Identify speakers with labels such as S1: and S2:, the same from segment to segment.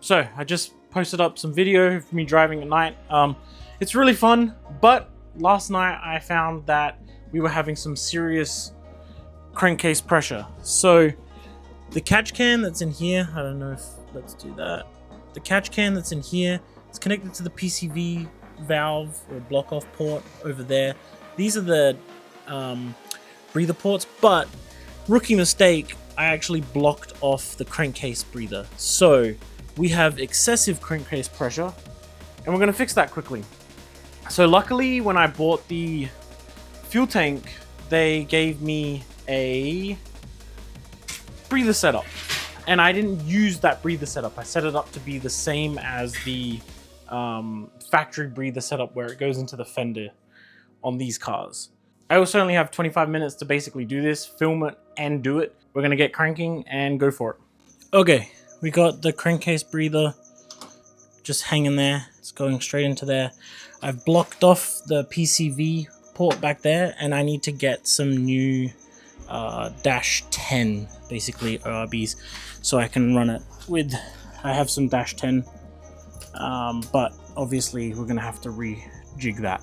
S1: So I just posted up some video of me driving at night. It's really fun, but last night I found that we were having some serious crankcase pressure. So the catch can that's in here, I don't know if, let's do that. The catch can that's in here, it's connected to the PCV valve or block off port over there. These are the breather ports, but rookie mistake, I actually blocked off the crankcase breather. So we have excessive crankcase pressure, and we're gonna fix that quickly. So luckily, when I bought the fuel tank, they gave me a breather setup, and I didn't use that breather setup. I set it up to be the same as the factory breather setup where it goes into the fender on these cars. I also only have 25 minutes to basically do this, film it and do it. We're gonna get cranking and go for it. Okay, we got the crankcase breather just hanging there. It's going straight into there. I've blocked off the PCV port back there, and I need to get some new dash 10 basically ORBs so I can run it with. I have some dash 10, but obviously we're gonna have to rejig that.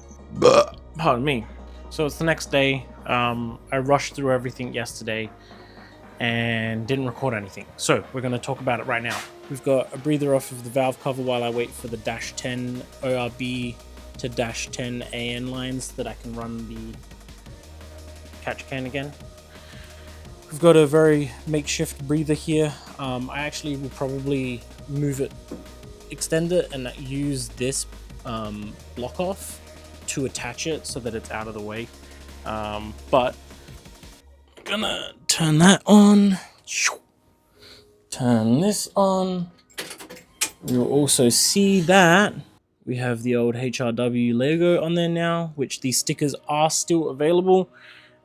S1: Pardon me. So it's the next day. I rushed through everything yesterday and didn't record anything, so we're going to talk about it right now. We've got a breather off of the valve cover while I wait for the dash 10 ORB to dash 10 AN lines that I can run the catch can again. We've got a very makeshift breather here. I actually will probably move it, extend it, and use this block off to attach it so that it's out of the way. But I'm gonna turn that on, turn this on. You'll also see that we have the old HRW logo on there now, which these stickers are still available.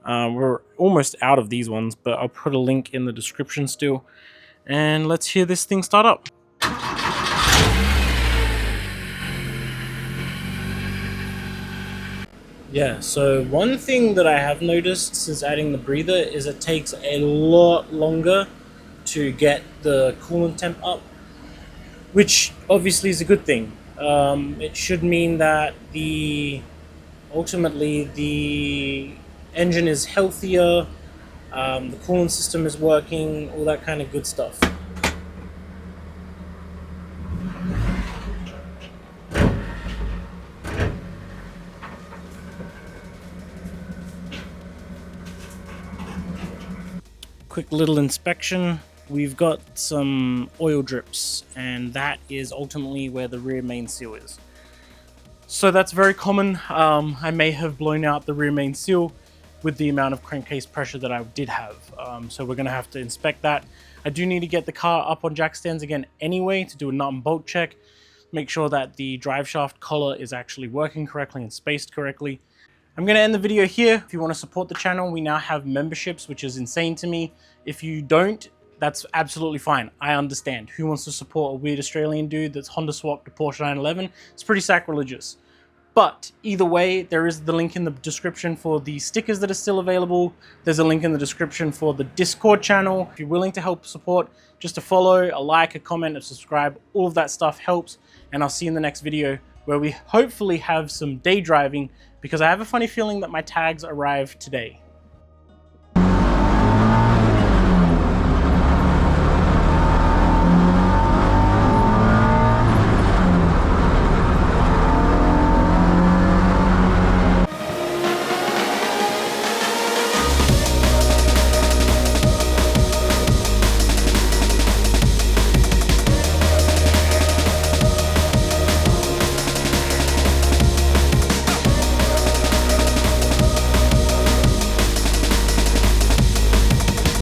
S1: We're almost out of these ones, but I'll put a link in the description still. And let's hear this thing start up. Yeah, so one thing that I have noticed since adding the breather is it takes a lot longer to get the coolant temp up, which obviously is a good thing. It should mean that ultimately the engine is healthier, the coolant system is working, all that kind of good stuff. Quick little inspection. We've got some oil drips, and that is ultimately where the rear main seal is. So that's very common. I may have blown out the rear main seal with the amount of crankcase pressure that I did have. So we're gonna have to inspect that. I do need to get the car up on jack stands again anyway to do a nut and bolt check. Make sure that the drive shaft collar is actually working correctly and spaced correctly. I'm going to end the video here. If you want to support the channel, we now have memberships, which is insane to me. If you don't, that's absolutely fine. I understand. Who wants to support a weird Australian dude that's Honda swapped a Porsche 911? It's pretty sacrilegious. But either way, there is the link in the description for the stickers that are still available. There's a link in the description for the Discord channel. If you're willing to help support, just a follow, a like, a comment, a subscribe, all of that stuff helps. And I'll see you in the next video where we hopefully have some day driving, because I have a funny feeling that my tags arrive today.